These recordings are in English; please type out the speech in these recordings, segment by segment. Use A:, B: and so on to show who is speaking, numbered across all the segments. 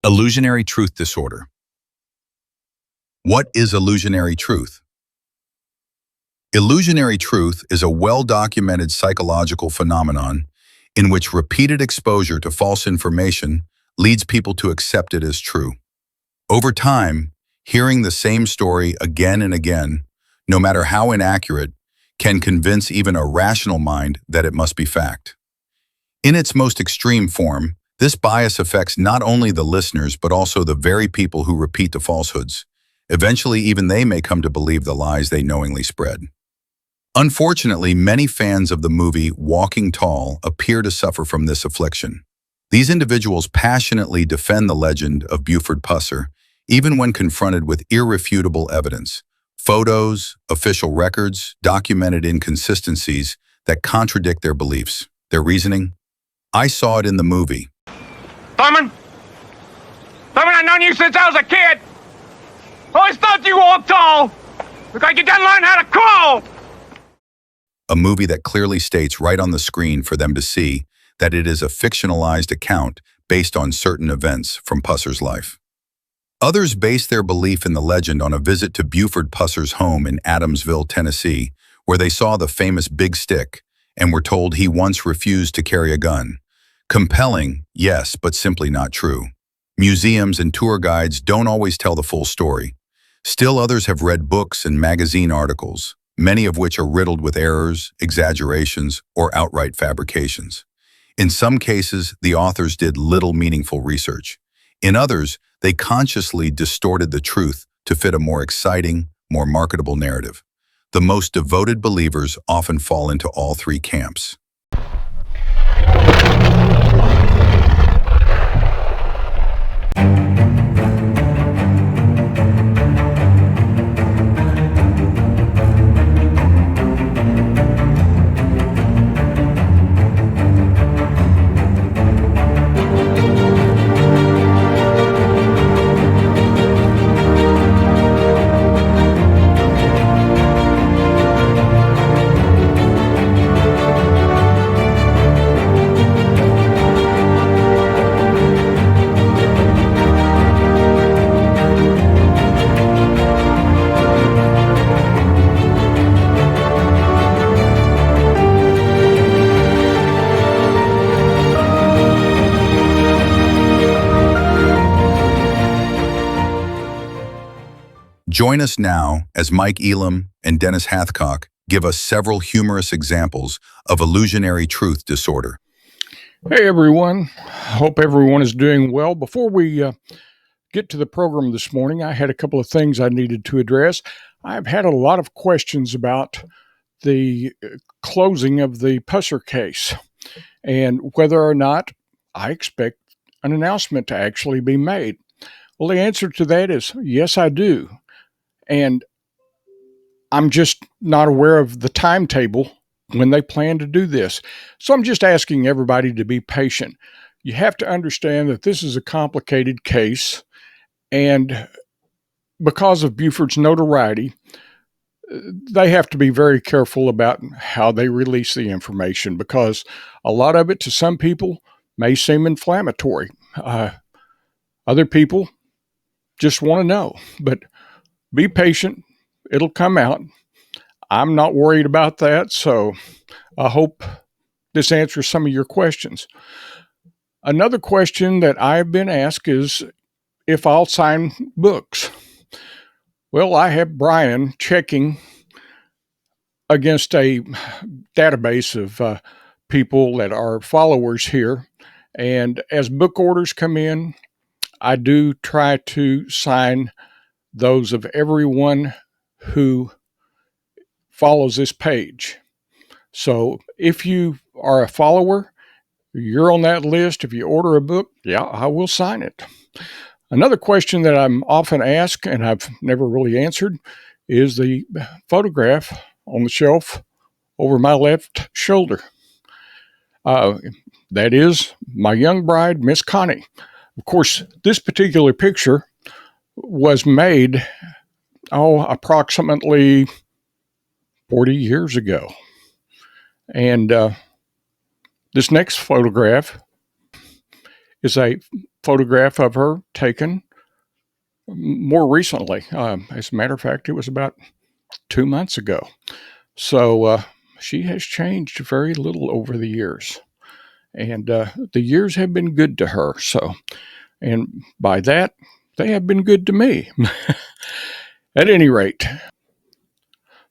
A: Illusionary truth disorder. What is illusionary truth? Illusionary truth is a well-documented psychological phenomenon in which repeated exposure to false information leads people to accept it as true. Over time, hearing the same story again and again, no matter how inaccurate, can convince even a rational mind that it must be fact. In its most extreme form, this bias affects not only the listeners but also the very people who repeat the falsehoods. Eventually, even they may come to believe the lies they knowingly spread. Unfortunately, many fans of the movie Walking Tall appear to suffer from this affliction. These individuals passionately defend the legend of Buford Pusser, even when confronted with irrefutable evidence, photos, official records, documented inconsistencies that contradict their beliefs. Their reasoning? I saw it in the movie.
B: Thurman, I've known you since I was a kid. Always thought you walked tall. Look like you done learn how to crawl.
A: A movie that clearly states right on the screen for them to see that it is a fictionalized account based on certain events from Pusser's life. Others base their belief in the legend on a visit to Buford Pusser's home in Adamsville, Tennessee, where they saw the famous Big Stick and were told he once refused to carry a gun. Compelling, yes, but simply not true. Museums and tour guides don't always tell the full story. Still, others have read books and magazine articles, many of which are riddled with errors, exaggerations, or outright fabrications. In some cases, the authors did little meaningful research. In others, they consciously distorted the truth to fit a more exciting, more marketable narrative. The most devoted believers often fall into all three camps. Join us now as Mike Elam and Dennis Hathcock give us several humorous examples of illusionary truth disorder.
C: Hey everyone, hope everyone is doing well. Before we get to the program this morning, I had a couple of things I needed to address. I've had a lot of questions about the closing of the Pusser case and whether or not I expect an announcement to actually be made. Well, the answer to that is yes, I do. And I'm just not aware of the timetable when they plan to do this. So I'm just asking everybody to be patient. You have to understand that this is a complicated case, and because of Buford's notoriety, they have to be very careful about how they release the information, because a lot of it to some people may seem inflammatory. Other people just want to know, but be patient. It'll come out. I'm not worried about that, so I hope this answers some of your questions. Another question that I've been asked is if I'll sign books. Well, I have Brian checking against a database of people that are followers here, and as book orders come in, I do try to sign those of everyone who follows this page. So if you are a follower, you're on that list. If you order a book, yeah, I will sign it. Another question that I'm often asked, and I've never really answered, is the photograph on the shelf over my left shoulder. That is my young bride, Miss Connie. Of course, this particular picture was made, approximately 40 years ago. And this next photograph is a photograph of her taken more recently. As a matter of fact, it was about 2 months ago. So she has changed very little over the years. And the years have been good to her. So, and by that, they have been good to me. At any rate,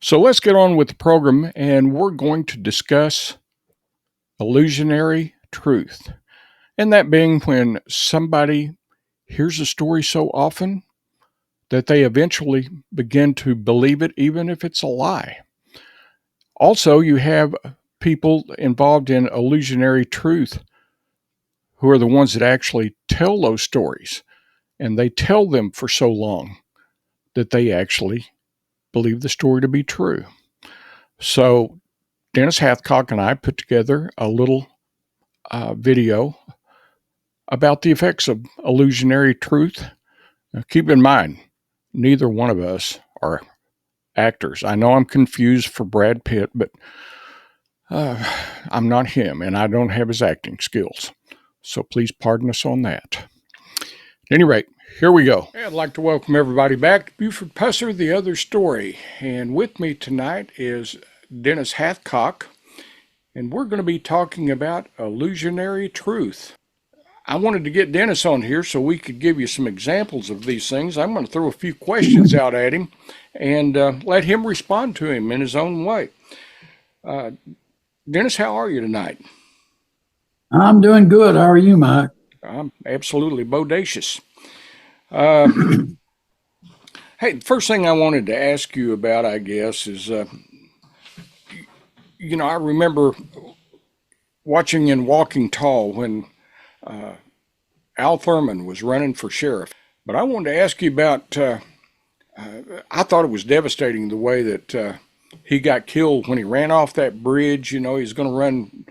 C: so let's get on with the program, and we're going to discuss illusionary truth. And that being when somebody hears a story so often that they eventually begin to believe it, even if it's a lie. Also, you have people involved in illusionary truth who are the ones that actually tell those stories, and they tell them for so long that they actually believe the story to be true. So Dennis Hathcock and I put together a little video about the effects of illusionary truth. Now, keep in mind, neither one of us are actors. I know I'm confused for Brad Pitt, but I'm not him, and I don't have his acting skills. So please pardon us on that. At any rate, here we go. I'd like to welcome everybody back to Buford Pusser, The Other Story. And with me tonight is Dennis Hathcock, and we're going to be talking about illusionary truth. I wanted to get Dennis on here so we could give you some examples of these things. I'm going to throw a few questions out at him and let him respond to him in his own way. Dennis, how are you tonight?
D: I'm doing good. How are you, Mike?
C: I'm absolutely bodacious. Hey, the first thing I wanted to ask you about, I guess, is, I remember watching in Walking Tall when Al Thurman was running for sheriff. But I wanted to ask you about, I thought it was devastating the way that he got killed when he ran off that bridge. He was going to run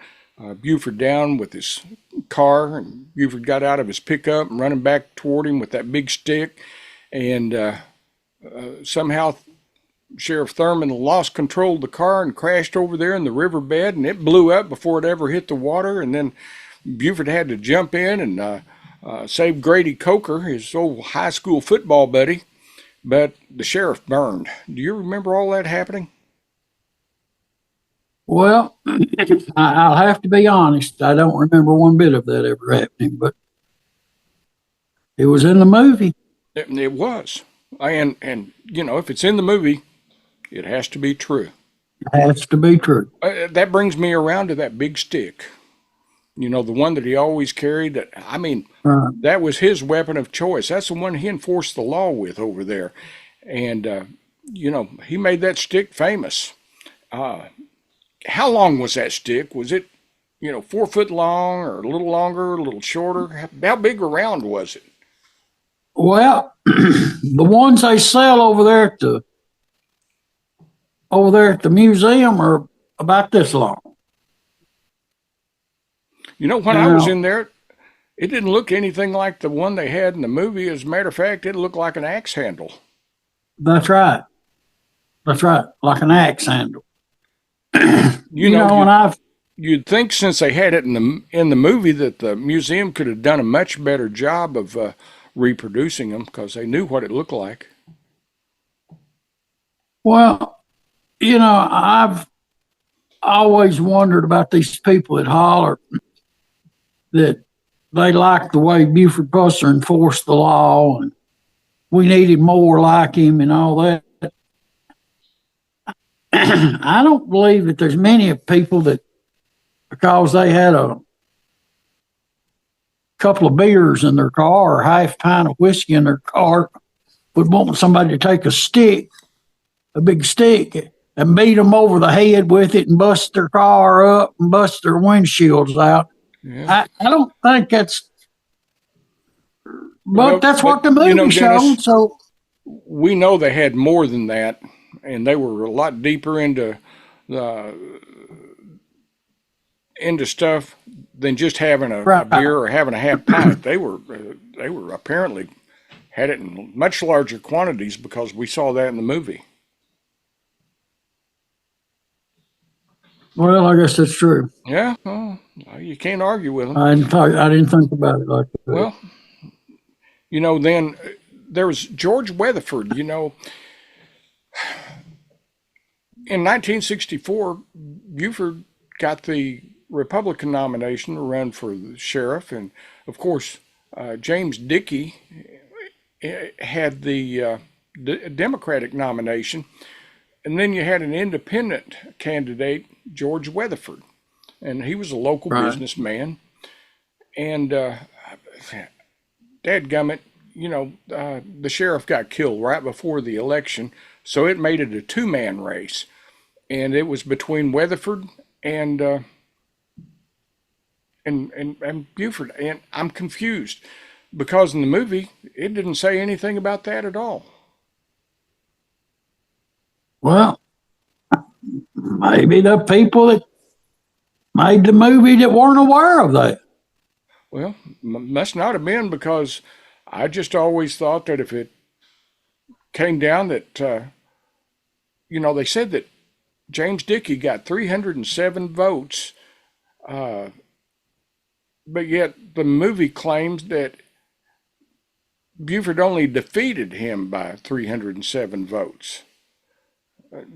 C: Buford down with his car, and Buford got out of his pickup and running back toward him with that big stick. And somehow Sheriff Thurman lost control of the car and crashed over there in the riverbed, and it blew up before it ever hit the water. And then Buford had to jump in and save Grady Coker, his old high school football buddy, but the sheriff burned. Do you remember all that happening?
D: Well, I'll have to be honest. I don't remember one bit of that ever happening, but it was in the movie.
C: It was. And if it's in the movie, it has to be true.
D: It has to be true.
C: That brings me around to that big stick. The one that he always carried. That was his weapon of choice. That's the one he enforced the law with over there. And, he made that stick famous. How long was that stick? Was it, 4 foot long or a little longer, a little shorter? How big around was it?
D: Well, the ones they sell over there at the museum are about this long.
C: When I was in there, it didn't look anything like the one they had in the movie. As a matter of fact, it looked like an axe handle.
D: That's right. Like an axe handle.
C: You'd think since they had it in the movie that the museum could have done a much better job of reproducing them because they knew what it looked like.
D: Well, I've always wondered about these people that holler that they like the way Buford Pusser enforced the law and we needed more like him and all that. I don't believe that there's many of people that, because they had a couple of beers in their car or half pint of whiskey in their car, would want somebody to take a big stick, and beat them over the head with it and bust their car up and bust their windshields out. Yeah. I don't think that's, but that's what the movie showed. So
C: we know they had more than that, and they were a lot deeper into stuff than just having a beer or having a half pint. They were apparently had it in much larger quantities because we saw that in the movie.
D: Well, I guess that's true.
C: Yeah, well, you can't argue with them.
D: I didn't think about it like that.
C: Well, then there was George Weatherford. In 1964, Buford got the Republican nomination to run for the sheriff, and of course, James Dickey had the Democratic nomination, and then you had an independent candidate, George Weatherford, and he was a local businessman. And dadgummit, the sheriff got killed right before the election, so it made it a two-man race, and it was between Weatherford and Buford, and I'm confused because in the movie it didn't say anything about that at all.
D: Well, maybe the people that made the movie that weren't aware of that.
C: Well, must not have been, because I just always thought that if it came down that, they said that James Dickey got 307 votes, but yet the movie claims that Buford only defeated him by 307 votes.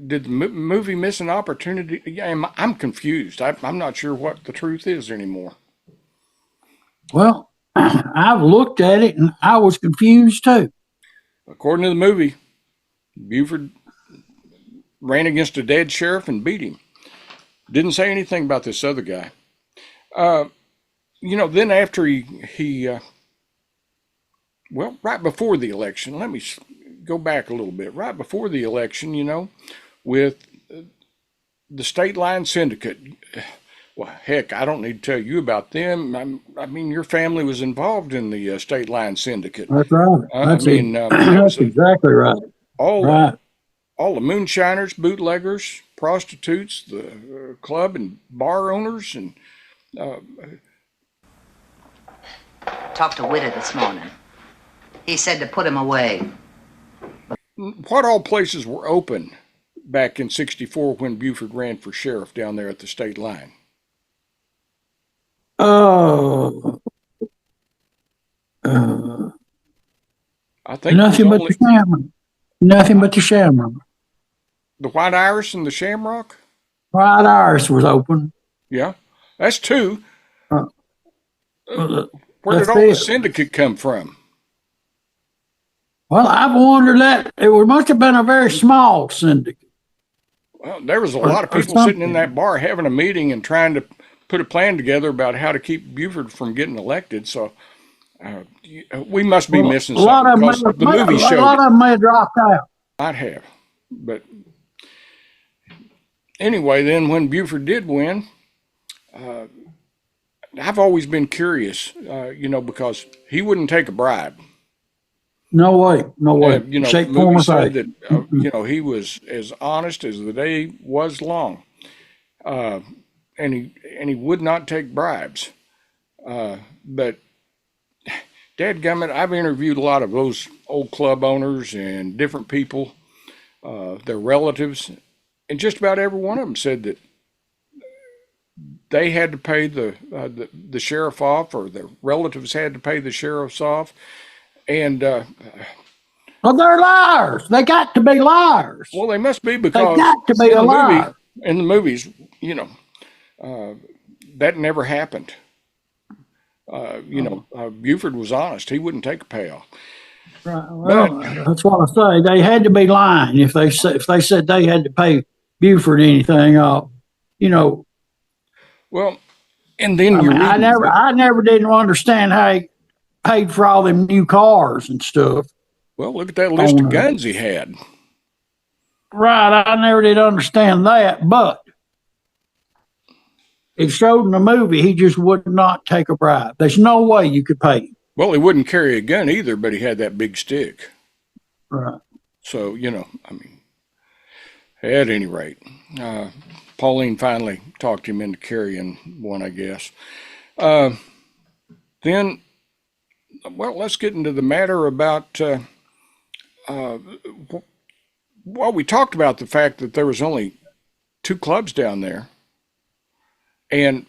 C: Did the movie miss an opportunity? I'm confused. I'm not sure what the truth is anymore.
D: Well, I've looked at it and I was confused too.
C: According to the movie, Buford ran against a dead sheriff and beat him. Didn't say anything about this other guy. Then after right before the election, let me go back a little bit. Right before the election, with the State Line Syndicate, well, heck, I don't need to tell you about them. I mean, your family was involved in the State Line Syndicate.
D: That's right. That's exactly right.
C: All the moonshiners, bootleggers, prostitutes, the club and bar owners, and
E: talked to Witter this morning. He said to put him away.
C: What all places were open back in '64 when Buford ran for sheriff down there at the state line?
D: I
C: think
D: nothing but the Shamrock. Nothing but the Shamrock.
C: The White Iris and the Shamrock?
D: White Iris was open.
C: Yeah, that's two. Where
D: That's
C: did all the syndicate come from?
D: Well, I've wondered that. It must have been a very small syndicate.
C: Well, there was a lot of people sitting in that bar having a meeting and trying to put a plan together about how to keep Buford from getting elected. So we must be missing something, because the movie showed
D: a lot of them may have dropped out.
C: Might have. But anyway, then when Buford did win, I've always been curious, because he wouldn't take a bribe.
D: No way, no way.
C: The movie said that he was as honest as the day was long, and he would not take bribes. But dadgummit, I've interviewed a lot of those old club owners and different people, their relatives, and just about every one of them said that they had to pay the sheriff off, or their relatives had to pay the sheriffs off. And
D: well, they're liars. They got to be liars.
C: Well, they must be, because
D: they got to be a liar.
C: In the movies, that never happened. Buford was honest. He wouldn't take a payoff.
D: Right. Well, that's what I say. They had to be lying if they said they had to pay Buford anything off.
C: Well, and then
D: I never didn't understand how he paid for all them new cars and stuff.
C: Well, look at that list of guns he had.
D: Right, I never did understand that, but it showed in the movie he just would not take a bribe. There's no way you could pay him.
C: Well, he wouldn't carry a gun either, but he had that big stick.
D: Right.
C: So, at any rate, Pauline finally talked him into carrying one, I guess. Then, let's get into the matter about, we talked about the fact that there was only two clubs down there, And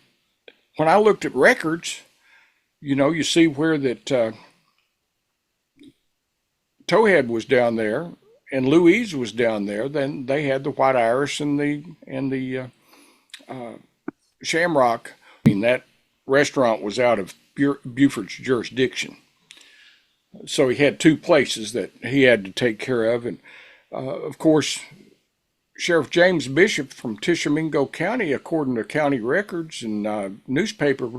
C: when I looked at records, you see where that Towhead was down there and Louise was down there. Then they had the White Irish and the Shamrock. I mean, that restaurant was out of Buford's jurisdiction. So he had two places that he had to take care of. And of course, Sheriff James Bishop from Tishomingo County, according to county records and newspaper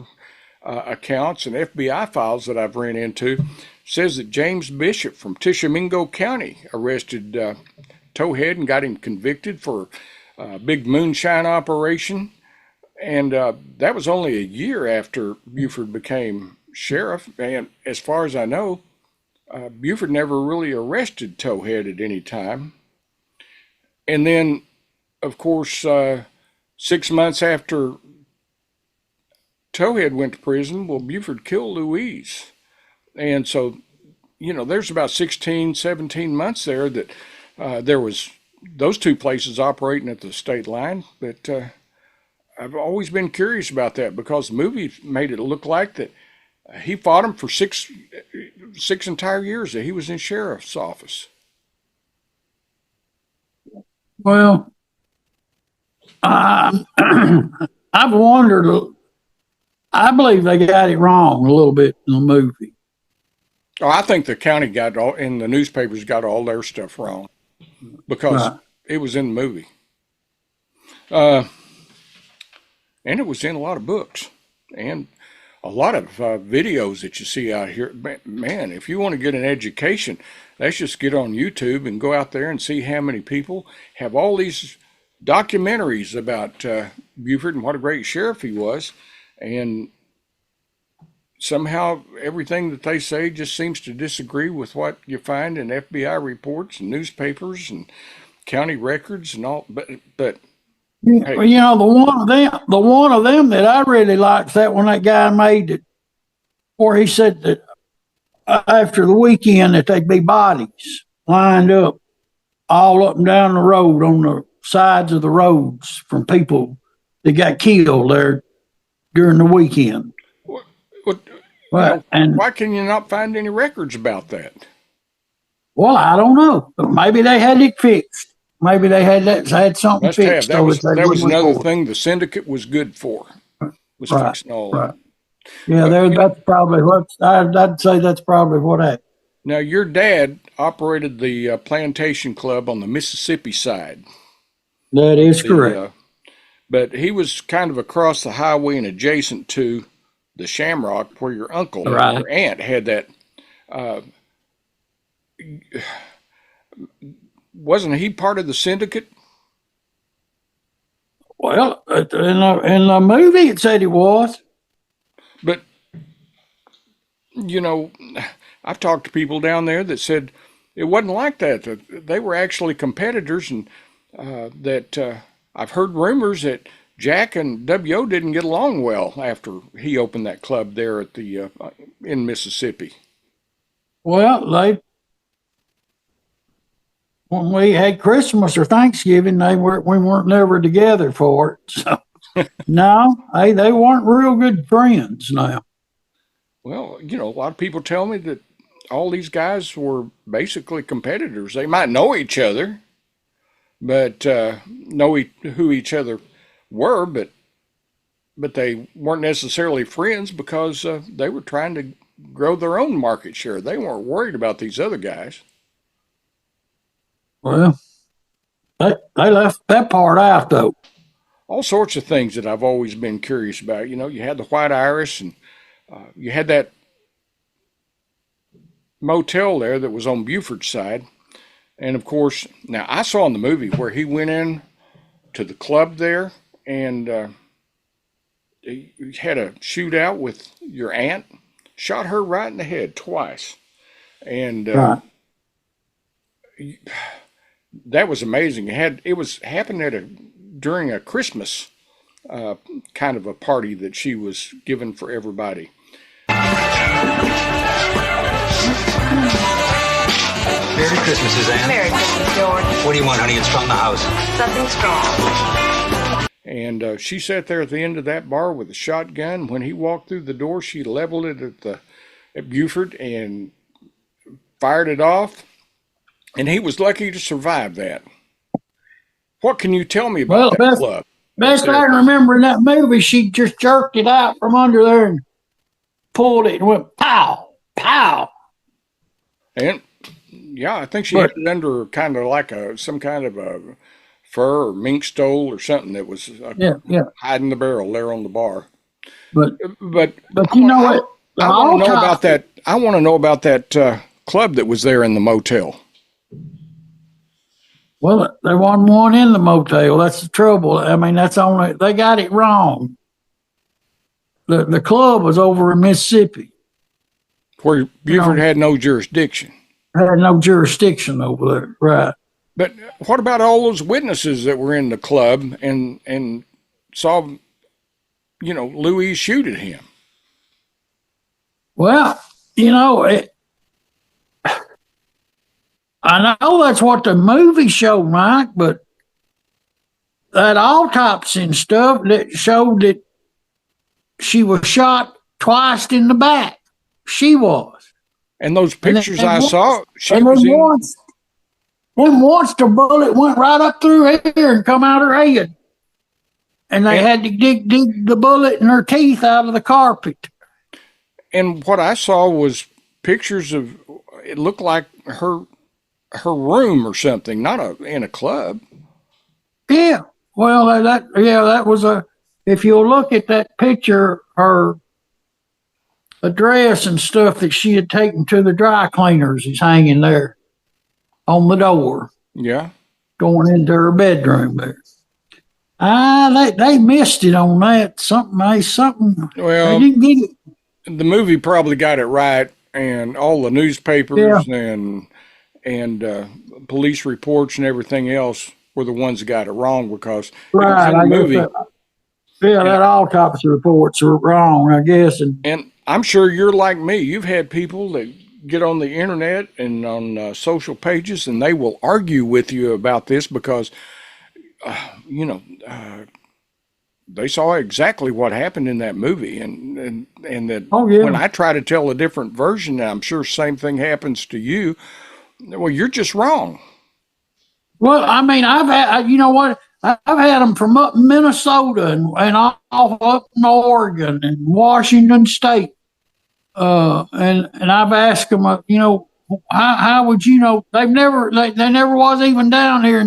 C: accounts and FBI files that I've ran into, says that James Bishop from Tishomingo County arrested Towhead and got him convicted for a big moonshine operation. And that was only a year after Buford became sheriff. And as far as I know, Buford never really arrested Towhead at any time. And then, of course, 6 months after Towhead went to prison, well, Buford killed Louise. And so, there's about 16, 17 months there that there was those two places operating at the state line. But I've always been curious about that because the movie made it look like that he fought him for six entire years that he was in sheriff's office.
D: Well, I've wondered. I believe they got it wrong a little bit in the movie.
C: Oh, I think the county got all, and the newspapers got all their stuff wrong because it was in the movie. And it was in a lot of books and a lot of videos that you see out here. Man, if you want to get an education, let's just get on YouTube and go out there and see how many people have all these documentaries about Buford and what a great sheriff he was. And somehow everything that they say just seems to disagree with what you find in FBI reports and newspapers and county records and all. But hey.
D: Well, the one of them that I really liked, that one that guy made it, where he said that after the weekend that there'd be bodies lined up all up and down the road on the sides of the roads from people that got killed there during the weekend.
C: And why can you not find any records about that?
D: Well, I don't know. But maybe they had it fixed. Maybe they had something fixed.
C: That was another thing the syndicate was good for. Was fixing all that.
D: Yeah, that's probably what I'd say. That's probably what happened.
C: Now, your dad operated the plantation club on the Mississippi side.
D: That is correct.
C: But he was kind of across the highway and adjacent to the Shamrock, where your uncle, your aunt, had that. Wasn't he part of the syndicate?
D: Well, in the movie, it said he was.
C: But, I've talked to people down there that said it wasn't like that. That they were actually competitors, and that I've heard rumors that Jack and W.O. didn't get along well after he opened that club there at the in Mississippi.
D: Well, when we had Christmas or Thanksgiving, we weren't never together for it. So no, they weren't real good friends now.
C: Well, a lot of people tell me that all these guys were basically competitors. They might know each other, but know who each other were, but they weren't necessarily friends because they were trying to grow their own market share. They weren't worried about these other guys.
D: Well, they left that part out, though.
C: All sorts of things that I've always been curious about. You had the White Irish, and you had that motel there that was on Buford's side. And, of course, now I saw in the movie where he went in to the club there, and he had a shootout with your aunt, shot her right in the head twice. And that was amazing. It was happening during a Christmas kind of a party that she was giving for everybody.
F: Merry Christmas, Suzanne.
E: Merry Christmas, George.
F: What do you want, honey? It's from the house.
E: Something strong.
C: And she sat there at the end of that bar with a shotgun. When he walked through the door, she leveled it at Buford and fired it off. And he was lucky to survive that. What can you tell me about that club?
D: Best I can remember in that movie, she just jerked it out from under there and pulled it and went pow, pow.
C: And yeah, I think she had it under kind of like some kind of a fur or mink stole or something that was hiding the barrel there on the bar. But
D: you know what?
C: I want to know about that. I want to know about that club that was there in the motel.
D: Well, there wasn't one in the motel. That's the trouble. I mean, they got it wrong. The club was over in Mississippi,
C: where Buford had no jurisdiction.
D: Had no jurisdiction over there, right?
C: But what about all those witnesses that were in the club and saw, Louise shoot at him?
D: Well, I know that's what the movie showed, Mike, but that autopsy and stuff that showed that she was shot twice in the back. She was.
C: And those pictures I saw,
D: once the bullet went right up through here and come out her head. And they had to dig the bullet and her teeth out of the carpet.
C: And what I saw was pictures of, it looked like her room or something, not in a club.
D: Yeah. Well, that was if you'll look at that picture, her address and stuff that she had taken to the dry cleaners is hanging there on the door.
C: Yeah.
D: Going into her bedroom there. They missed it on that. Something.
C: Well,
D: they didn't get it.
C: The movie probably got it right, and all the newspapers and police reports and everything else were the ones that got it wrong because it was in the movie.
D: That autopsy reports are wrong, I guess.
C: And I'm sure you're like me. You've had people that get on the internet and on social pages, and they will argue with you about this because, they saw exactly what happened in that movie, and that when I try to tell a different version, and I'm sure same thing happens to you. Well, you're just wrong.
D: Well, I mean, I've had them from up in Minnesota and all up in Oregon and Washington State, and I've asked them, how would you know? They never was even down here,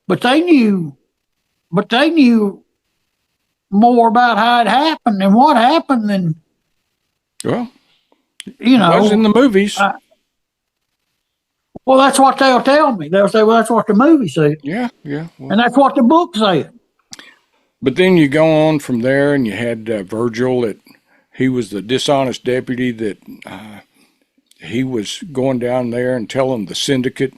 D: but they knew more about how it happened and what happened than.
C: Well, it was in the movies.
D: Well, that's what they'll tell me. They'll say, well, that's what the movie said.
C: Yeah. Well,
D: and that's what the book said.
C: But then you go on from there, and you had Virgil. He was the dishonest deputy that he was going down there and telling the syndicate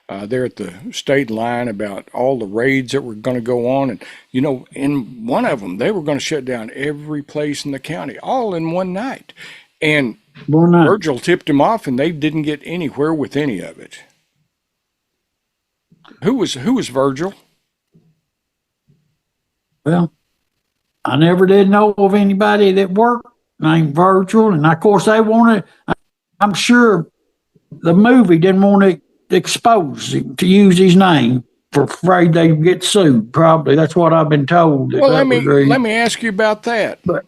C: there at the state line about all the raids that were going to go on. And, in one of them, they were going to shut down every place in the county, all in one night. And Virgil tipped him off, and they didn't get anywhere with any of it. Who was Virgil?
D: Well, I never did know of anybody that worked named Virgil, and of course they wanted. I'm sure the movie didn't want to expose him to use his name for afraid they'd get sued. Probably that's what I've been told.
C: Well, let me ask you about that.
D: But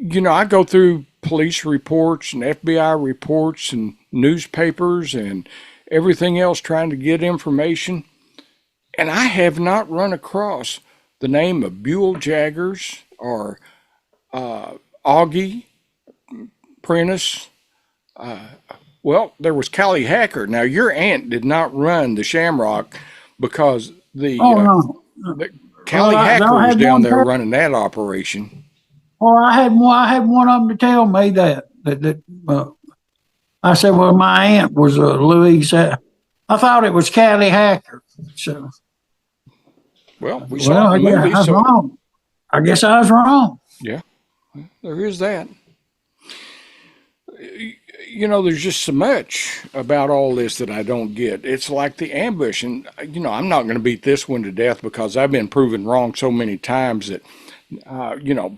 C: I go through police reports and FBI reports and newspapers and everything else trying to get information. And I have not run across the name of Buell Jaggers or Augie Prentice. Well, there was Callie Hacker. Now, your aunt did not run the Shamrock because the Callie Hacker was down there running that operation.
D: Well, I had one of them to tell me that I said, well, my aunt was Louise. I thought it was Callie Hacker. So,
C: well, we saw the movie.
D: I was wrong. I guess I was wrong.
C: Yeah, there is that. there's just so much about all this that I don't get. It's like the ambush, and I'm not going to beat this one to death because I've been proven wrong so many times that,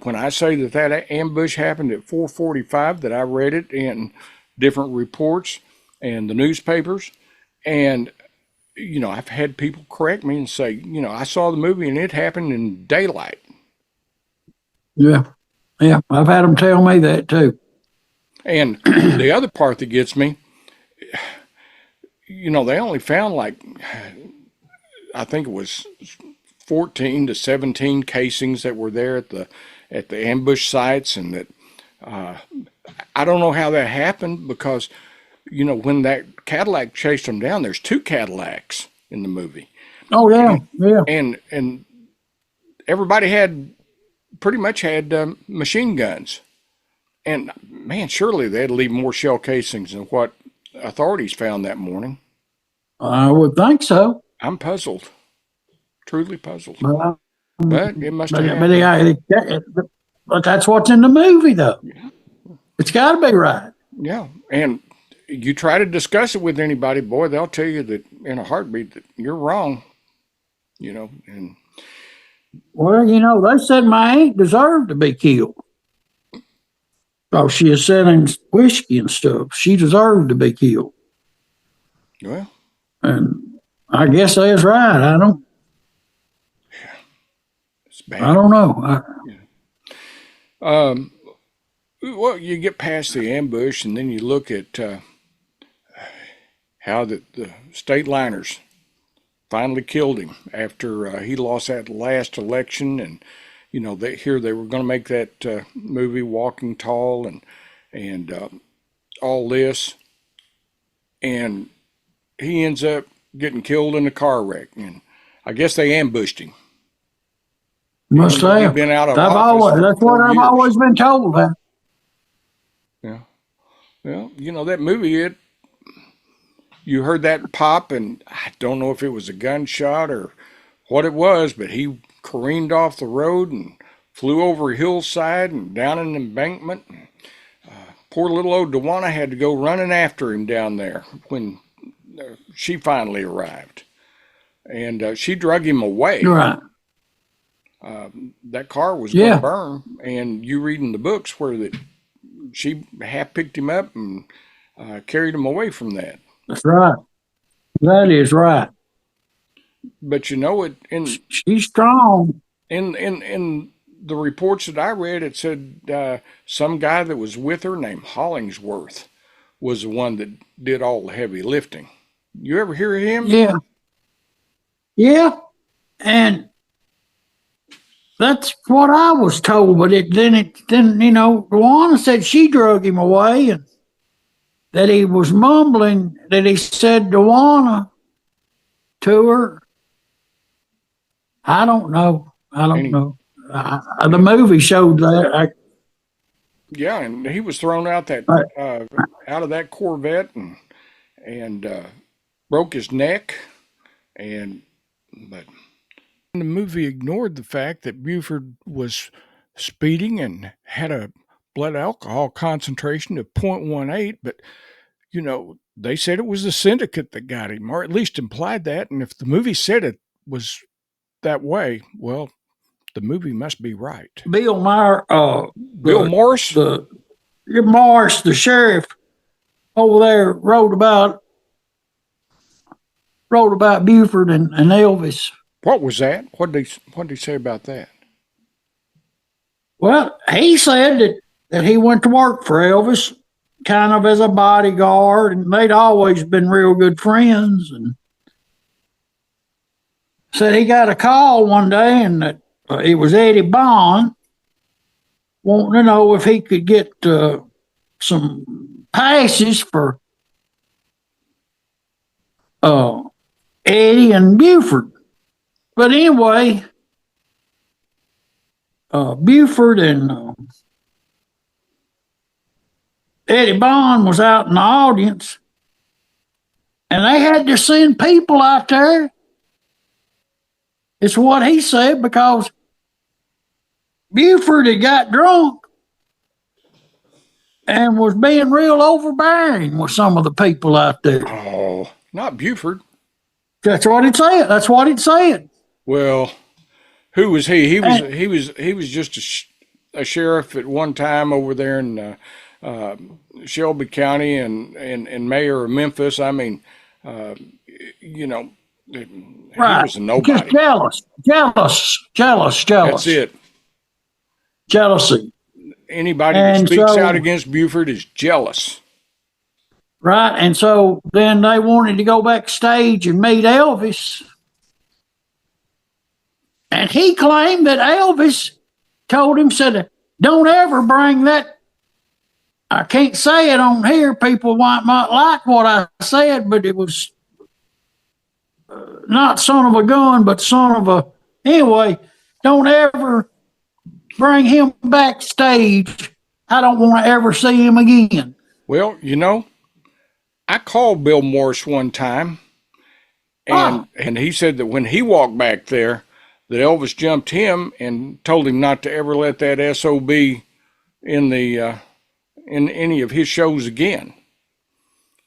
C: when I say that ambush happened at 4:45, that I read it in different reports and the newspapers, and I've had people correct me and say, I saw the movie and it happened in daylight.
D: Yeah. I've had them tell me that too.
C: And the other part that gets me, they only found I think it was 14 to 17 casings that were there at the ambush sites, and that I don't know how that happened because when that Cadillac chased them down, there's two Cadillacs in the movie.
D: Oh yeah,
C: And everybody pretty much had machine guns, and man, surely they had to leave more shell casings than what authorities found that morning.
D: I would think so.
C: I'm puzzled, truly puzzled.
D: But
C: it must have happened.
D: But that's what's in the movie, though. Yeah. It's got to be right.
C: Yeah, and you try to discuss it with anybody, boy, they'll tell you that in a heartbeat that you're wrong. And
D: well, they said my aunt deserved to be killed. Oh, she is selling whiskey and stuff. She deserved to be killed.
C: Well,
D: and I guess that's right. I don't.
C: Yeah, it's bad.
D: I don't know.
C: Well, you get past the ambush, and then you look at how the state liners finally killed him after he lost that last election, and they were going to make that movie Walking Tall and all this, and he ends up getting killed in a car wreck, and I guess they ambushed him.
D: Must have.
C: Been out of
D: that's what I've always been told.
C: Yeah. Well, that movie, you heard that pop, and I don't know if it was a gunshot or what it was, but he careened off the road and flew over a hillside and down an embankment. Poor little old Dewana had to go running after him down there when she finally arrived. And she drug him away.
D: Right.
C: That car was going to burn, and you read in the books where that she half picked him up and carried him away from that.
D: That's right. That is right.
C: But
D: she's strong.
C: In the reports that I read, it said some guy that was with her named Hollingsworth was the one that did all the heavy lifting. You ever hear of him?
D: Yeah. Yeah. And that's what I was told, but then Luana said she drug him away, and that he was mumbling, that he said Luana to her. I don't know. The movie showed that.
C: Yeah, and he was thrown out out of that Corvette and broke his neck, but the movie ignored the fact that Buford was speeding and had a blood alcohol concentration of 0.18, but they said it was the syndicate that got him, or at least implied that. And if the movie said it was that way, well, the movie must be right.
D: Bill
C: Morris,
D: the sheriff over there, wrote about Buford and Elvis.
C: What was that? What did he say about that?
D: Well, he said that he went to work for Elvis, kind of as a bodyguard, and they'd always been real good friends. And said he got a call one day, and that it was Eddie Bond wanting to know if he could get some passes for Eddie and Buford. But anyway, Buford and Eddie Bond was out in the audience, and they had to send people out there. It's what he said, because Buford had got drunk and was being real overbearing with some of the people out there.
C: Oh, not Buford.
D: That's what it said. That's what it said.
C: Well, who was he?
D: And,
C: He was just a sheriff at one time over there in Shelby County and mayor of Memphis. I mean, you know, he
D: right.
C: was a
D: Just
C: nobody. That's it.
D: Jealousy.
C: Anybody that
D: And
C: speaks
D: so,
C: out against Buford is jealous.
D: right. And so then they wanted to go backstage and meet Elvis. And he claimed that Elvis told him, said, don't ever bring that. I can't say it on here. People might like what I said, but it was not son of a gun, but son of a. Anyway, don't ever bring him backstage. I don't want to ever see him again.
C: Well, you know, I called Bill Morris one time, and he said that when he walked back there, that Elvis jumped him and told him not to ever let that SOB in the in any of his shows again.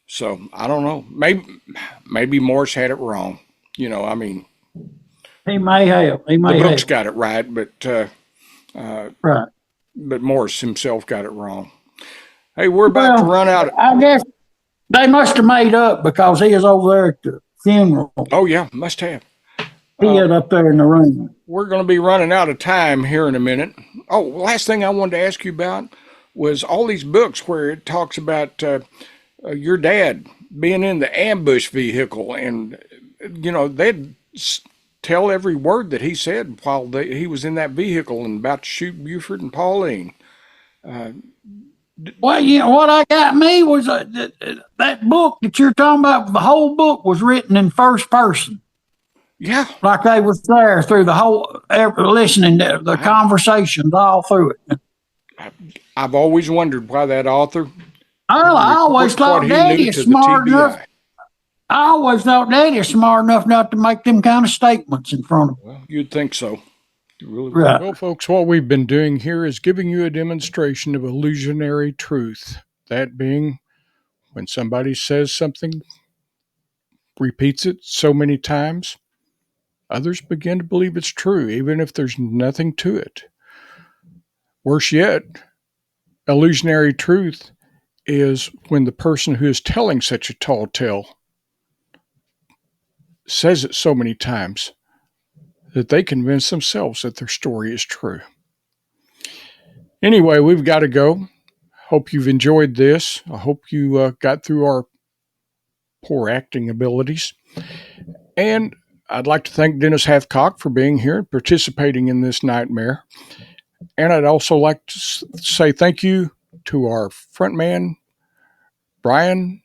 C: So I don't know. Maybe Morris had it wrong. You know, I mean,
D: He may have. He may
C: the books
D: have.
C: got it right,
D: Right.
C: but Morris himself got it wrong. Hey, we're about to
D: Well,
C: run out.
D: I guess they must have made up because he was over there at the funeral.
C: Oh yeah, must have.
D: He had up there in the room.
C: We're going to be running out of time here in a minute. Oh, last thing I wanted to ask you about was all these books where it talks about your dad being in the ambush vehicle, and you know they'd tell every word that he said while he was in that vehicle and about to shoot Buford and Pauline.
D: Well, you know what I got me was that book that you're talking about. The whole book was written in first person,
C: Yeah,
D: like they was there through the whole, listening to the conversations all through it.
C: I've always wondered why that author
D: I always
C: what
D: thought
C: he
D: Daddy
C: knew
D: is
C: to the
D: smart enough.
C: TBI.
D: I always thought Daddy is smart enough not to make them kind of statements in front of him.
C: Well, you'd think so. You really would.
D: Right.
C: Well, folks, what we've been doing here is giving you a demonstration of illusionary truth. That being when somebody says something, repeats it so many times, others begin to believe it's true, even if there's nothing to it. Worse yet, illusionary truth is when the person who is telling such a tall tale says it so many times that they convince themselves that their story is true. Anyway, we've got to go. Hope you've enjoyed this. I hope you got through our poor acting abilities. And I'd like to thank Dennis Hathcock for being here and participating in this nightmare. And I'd also like to say thank you to our front man, Brian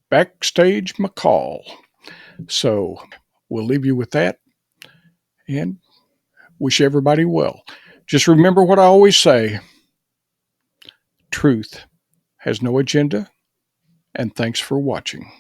C: Backstage McCall. So we'll leave you with that and wish everybody well. Just remember what I always say: truth has no agenda, and thanks for watching.